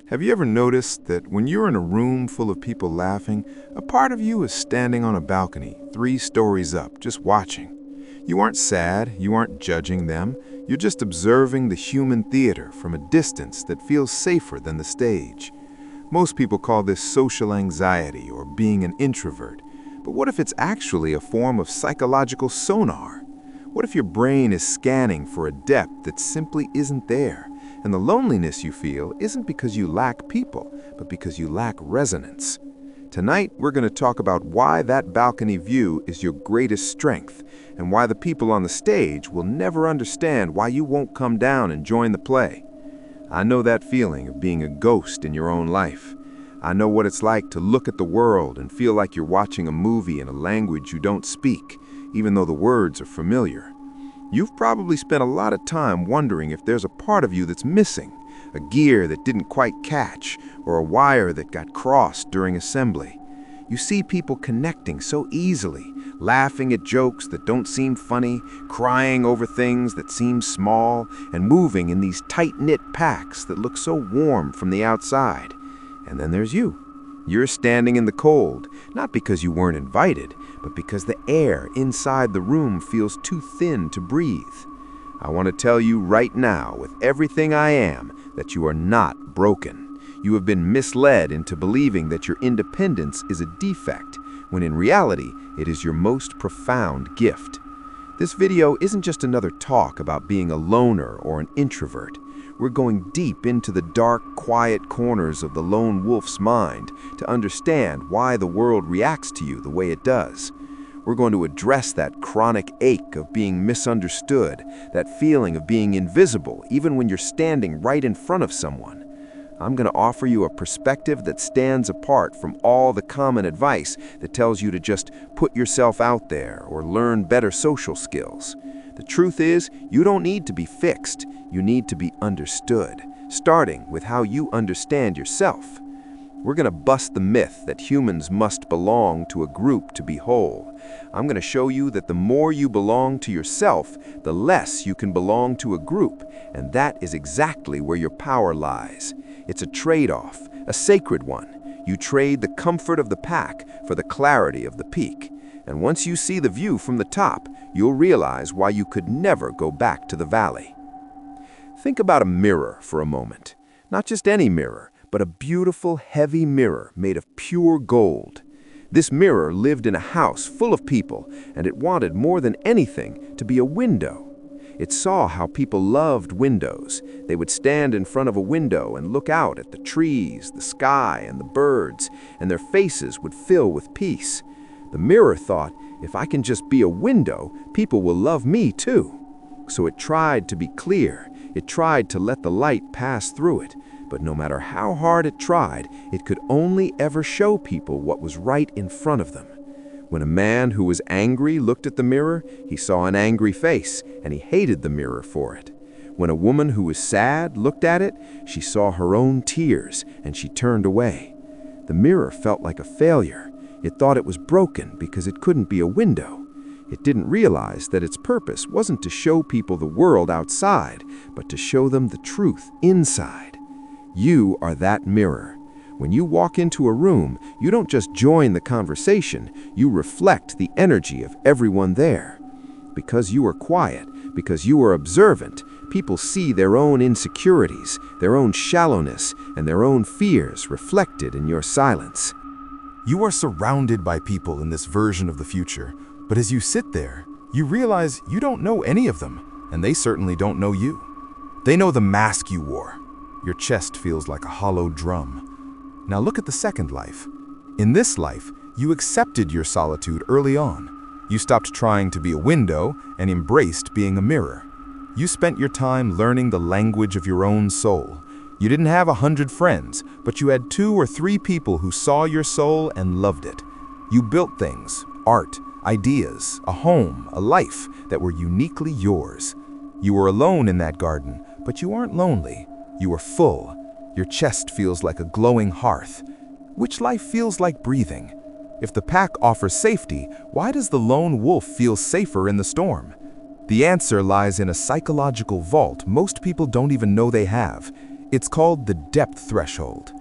Have you ever noticed that when you're in a room full of people laughing, a part of you is standing on a balcony 3 stories up, just watching? You aren't sad, you aren't judging them, you're just observing the human theater from a distance that feels safer than the stage. Most people call this social anxiety or being an introvert, but what if it's actually a form of psychological sonar? What if your brain is scanning for a depth that simply isn't there? And the loneliness you feel isn't because you lack people, but because you lack resonance. Tonight, we're going to talk about why that balcony view is your greatest strength, and why the people on the stage will never understand why you won't come down and join the play. I know that feeling of being a ghost in your own life. I know what it's like to look at the world and feel like you're watching a movie in a language you don't speak, even though the words are familiar. You've probably spent a lot of time wondering if there's a part of you that's missing, a gear that didn't quite catch, or a wire that got crossed during assembly. You see people connecting so easily, laughing at jokes that don't seem funny, crying over things that seem small, and moving in these tight-knit packs that look so warm from the outside. And then there's you. You're standing in the cold, not because you weren't invited, but because the air inside the room feels too thin to breathe. I want to tell you right now, with everything I am, that you are not broken. You have been misled into believing that your independence is a defect, when in reality, it is your most profound gift. This video isn't just another talk about being a loner or an introvert. We're going deep into the dark, quiet corners of the lone wolf's mind to understand why the world reacts to you the way it does. We're going to address that chronic ache of being misunderstood, that feeling of being invisible even when you're standing right in front of someone. I'm going to offer you a perspective that stands apart from all the common advice that tells you to just put yourself out there or learn better social skills. The truth is, you don't need to be fixed, you need to be understood, starting with how you understand yourself. We're going to bust the myth that humans must belong to a group to be whole. I'm going to show you that the more you belong to yourself, the less you can belong to a group, and that is exactly where your power lies. It's a trade-off, a sacred one. You trade the comfort of the pack for the clarity of the peak. And once you see the view from the top, you'll realize why you could never go back to the valley. Think about a mirror for a moment. Not just any mirror, but a beautiful, heavy mirror made of pure gold. This mirror lived in a house full of people, and it wanted more than anything to be a window. It saw how people loved windows. They would stand in front of a window and look out at the trees, the sky, and the birds, and their faces would fill with peace. The mirror thought, if I can just be a window, people will love me too. So it tried to be clear. It tried to let the light pass through it. But no matter how hard it tried, it could only ever show people what was right in front of them. When a man who was angry looked at the mirror, he saw an angry face, and he hated the mirror for it. When a woman who was sad looked at it, she saw her own tears, and she turned away. The mirror felt like a failure. It thought it was broken because it couldn't be a window. It didn't realize that its purpose wasn't to show people the world outside, but to show them the truth inside. You are that mirror. When you walk into a room, you don't just join the conversation, you reflect the energy of everyone there. Because you are quiet, because you are observant, people see their own insecurities, their own shallowness, and their own fears reflected in your silence. You are surrounded by people in this version of the future, but as you sit there, you realize you don't know any of them, and they certainly don't know you. They know the mask you wore. Your chest feels like a hollow drum. Now look at the second life. In this life, you accepted your solitude early on. You stopped trying to be a window and embraced being a mirror. You spent your time learning the language of your own soul. You didn't have 100 friends, but you had 2 or 3 people who saw your soul and loved it. You built things, art, ideas, a home, a life that were uniquely yours. You were alone in that garden, but you aren't lonely. You are full. Your chest feels like a glowing hearth. Which life feels like breathing? If the pack offers safety, why does the lone wolf feel safer in the storm? The answer lies in a psychological vault most people don't even know they have. It's called the depth threshold.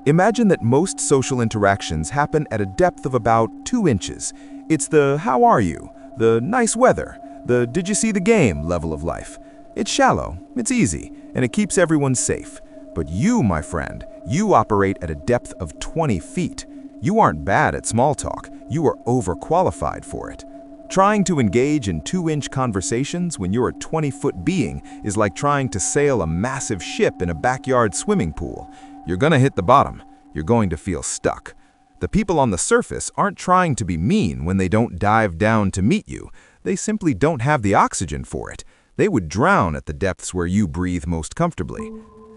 Imagine that most social interactions happen at a depth of about 2 inches. It's the "how are you?" the "nice weather," the "did you see the game?" level of life. It's shallow, it's easy, and it keeps everyone safe. But you, my friend, you operate at a depth of 20 feet. You aren't bad at small talk, you are overqualified for it. Trying to engage in 2-inch conversations when you're a 20-foot being is like trying to sail a massive ship in a backyard swimming pool. You're gonna hit the bottom. You're going to feel stuck. The people on the surface aren't trying to be mean when they don't dive down to meet you. They simply don't have the oxygen for it. They would drown at the depths where you breathe most comfortably.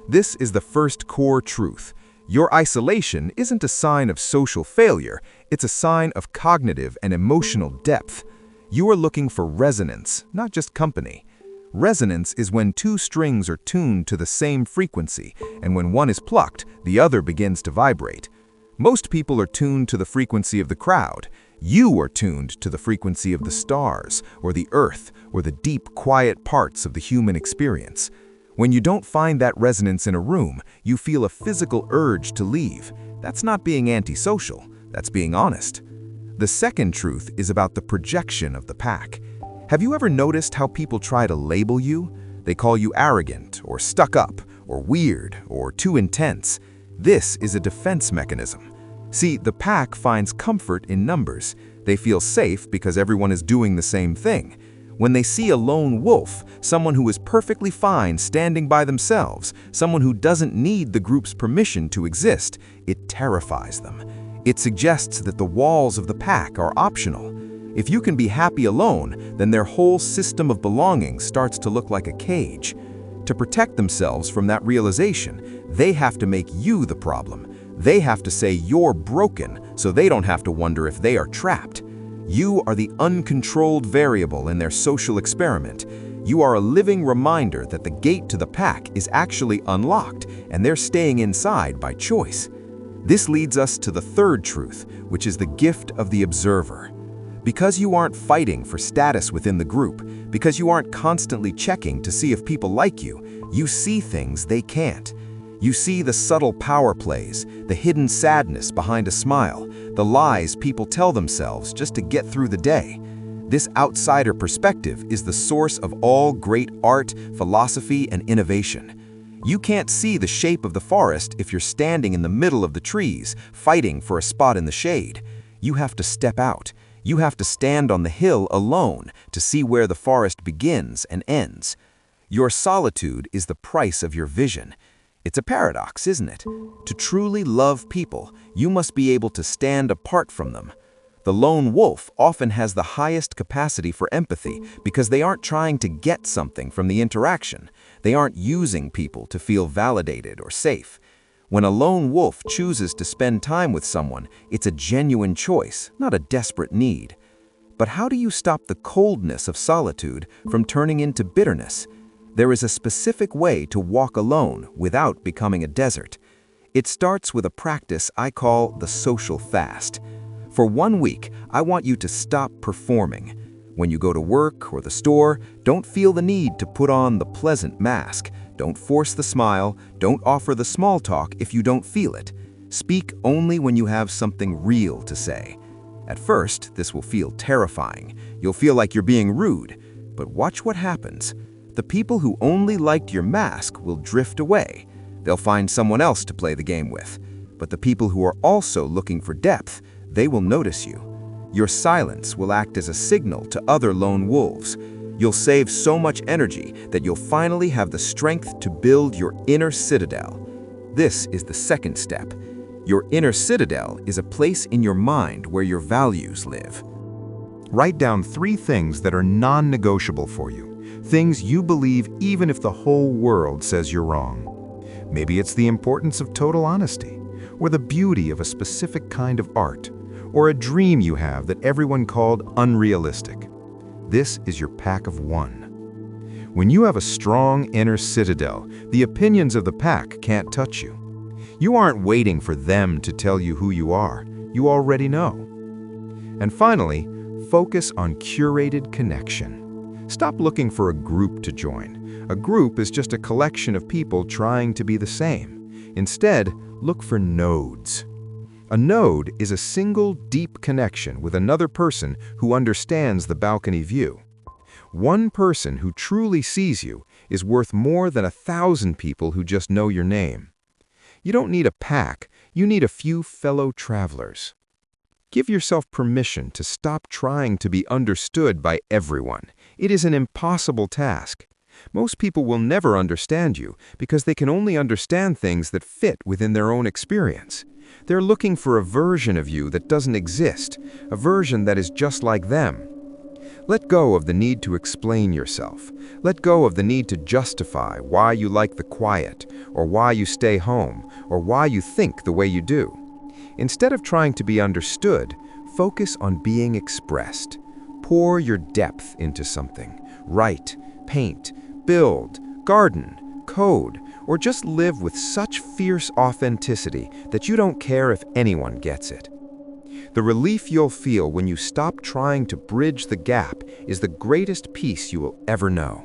This is the first core truth. Your isolation isn't a sign of social failure. It's a sign of cognitive and emotional depth. You are looking for resonance, not just company. Resonance is when 2 strings are tuned to the same frequency, and when one is plucked, the other begins to vibrate. Most people are tuned to the frequency of the crowd. You are tuned to the frequency of the stars, or the earth, or the deep, quiet parts of the human experience. When you don't find that resonance in a room, you feel a physical urge to leave. That's not being antisocial, that's being honest. The second truth is about the projection of the pack. Have you ever noticed how people try to label you? They call you arrogant, or stuck up, or weird, or too intense. This is a defense mechanism. See, the pack finds comfort in numbers. They feel safe because everyone is doing the same thing. When they see a lone wolf, someone who is perfectly fine standing by themselves, someone who doesn't need the group's permission to exist, it terrifies them. It suggests that the walls of the pack are optional. If you can be happy alone, then their whole system of belonging starts to look like a cage. To protect themselves from that realization, they have to make you the problem. They have to say you're broken so they don't have to wonder if they are trapped. You are the uncontrolled variable in their social experiment. You are a living reminder that the gate to the pack is actually unlocked and they're staying inside by choice. This leads us to the third truth, which is the gift of the observer. Because you aren't fighting for status within the group, because you aren't constantly checking to see if people like you, you see things they can't. You see the subtle power plays, the hidden sadness behind a smile, the lies people tell themselves just to get through the day. This outsider perspective is the source of all great art, philosophy, and innovation. You can't see the shape of the forest if you're standing in the middle of the trees, fighting for a spot in the shade. You have to step out. You have to stand on the hill alone to see where the forest begins and ends. Your solitude is the price of your vision. It's a paradox, isn't it? To truly love people, you must be able to stand apart from them. The lone wolf often has the highest capacity for empathy because they aren't trying to get something from the interaction. They aren't using people to feel validated or safe. When a lone wolf chooses to spend time with someone, it's a genuine choice, not a desperate need. But how do you stop the coldness of solitude from turning into bitterness? There is a specific way to walk alone without becoming a desert. It starts with a practice I call the social fast. For 1 week, I want you to stop performing. When you go to work or the store, don't feel the need to put on the pleasant mask. Don't force the smile. Don't offer the small talk if you don't feel it. Speak only when you have something real to say. At first, this will feel terrifying. You'll feel like you're being rude. But watch what happens. The people who only liked your mask will drift away. They'll find someone else to play the game with. But the people who are also looking for depth, they will notice you. Your silence will act as a signal to other lone wolves. You'll save so much energy that you'll finally have the strength to build your inner citadel. This is the second step. Your inner citadel is a place in your mind where your values live. Write down 3 things that are non-negotiable for you. Things you believe even if the whole world says you're wrong. Maybe it's the importance of total honesty, or the beauty of a specific kind of art, or a dream you have that everyone called unrealistic. This is your pack of 1. When you have a strong inner citadel, the opinions of the pack can't touch you. You aren't waiting for them to tell you who you are. You already know. And finally, focus on curated connection. Stop looking for a group to join. A group is just a collection of people trying to be the same. Instead, look for nodes. A node is a single, deep connection with another person who understands the balcony view. One person who truly sees you is worth more than 1,000 people who just know your name. You don't need a pack, you need a few fellow travelers. Give yourself permission to stop trying to be understood by everyone. It is an impossible task. Most people will never understand you because they can only understand things that fit within their own experience. They're looking for a version of you that doesn't exist, a version that is just like them. Let go of the need to explain yourself. Let go of the need to justify why you like the quiet, or why you stay home, or why you think the way you do. Instead of trying to be understood, focus on being expressed. Pour your depth into something. Write, paint, build, garden, code, or just live with such fierce authenticity that you don't care if anyone gets it. The relief you'll feel when you stop trying to bridge the gap is the greatest peace you will ever know.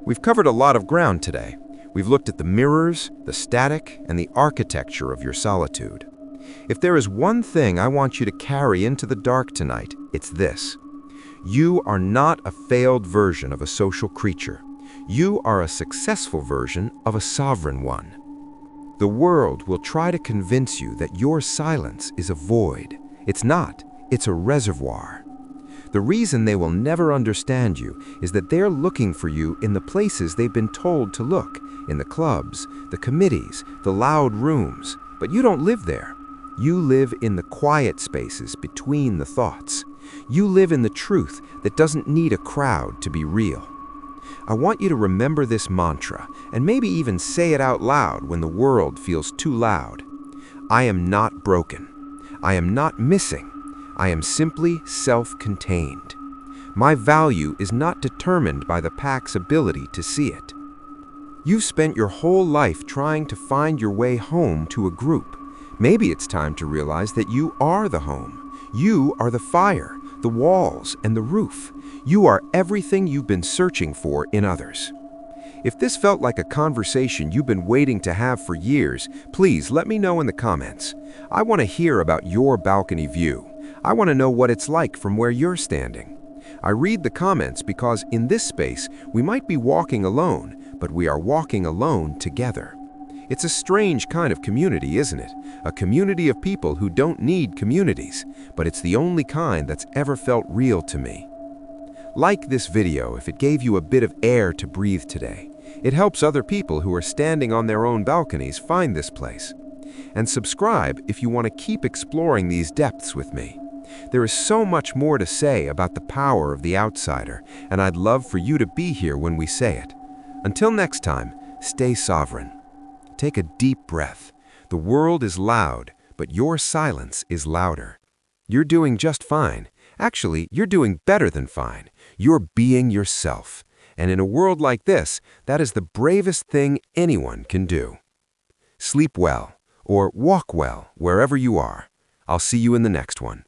We've covered a lot of ground today. We've looked at the mirrors, the static, and the architecture of your solitude. If there is one thing I want you to carry into the dark tonight, it's this. You are not a failed version of a social creature. You are a successful version of a sovereign one. The world will try to convince you that your silence is a void. It's not. It's a reservoir. The reason they will never understand you is that they're looking for you in the places they've been told to look, in the clubs, the committees, the loud rooms. But you don't live there. You live in the quiet spaces between the thoughts. You live in the truth that doesn't need a crowd to be real. I want you to remember this mantra, and maybe even say it out loud when the world feels too loud. I am not broken. I am not missing. I am simply self-contained. My value is not determined by the pack's ability to see it. You've spent your whole life trying to find your way home to a group. Maybe it's time to realize that you are the home. You are the fire, the walls, and the roof. You are everything you've been searching for in others. If this felt like a conversation you've been waiting to have for years, please let me know in the comments. I want to hear about your balcony view. I want to know what it's like from where you're standing. I read the comments because in this space, we might be walking alone, but we are walking alone together. It's a strange kind of community, isn't it? A community of people who don't need communities, but it's the only kind that's ever felt real to me. Like this video if it gave you a bit of air to breathe today. It helps other people who are standing on their own balconies find this place. And subscribe if you want to keep exploring these depths with me. There is so much more to say about the power of the outsider, and I'd love for you to be here when we say it. Until next time, stay sovereign. Take a deep breath. The world is loud, but your silence is louder. You're doing just fine. Actually, you're doing better than fine. You're being yourself. And in a world like this, that is the bravest thing anyone can do. Sleep well, or walk well, wherever you are. I'll see you in the next one.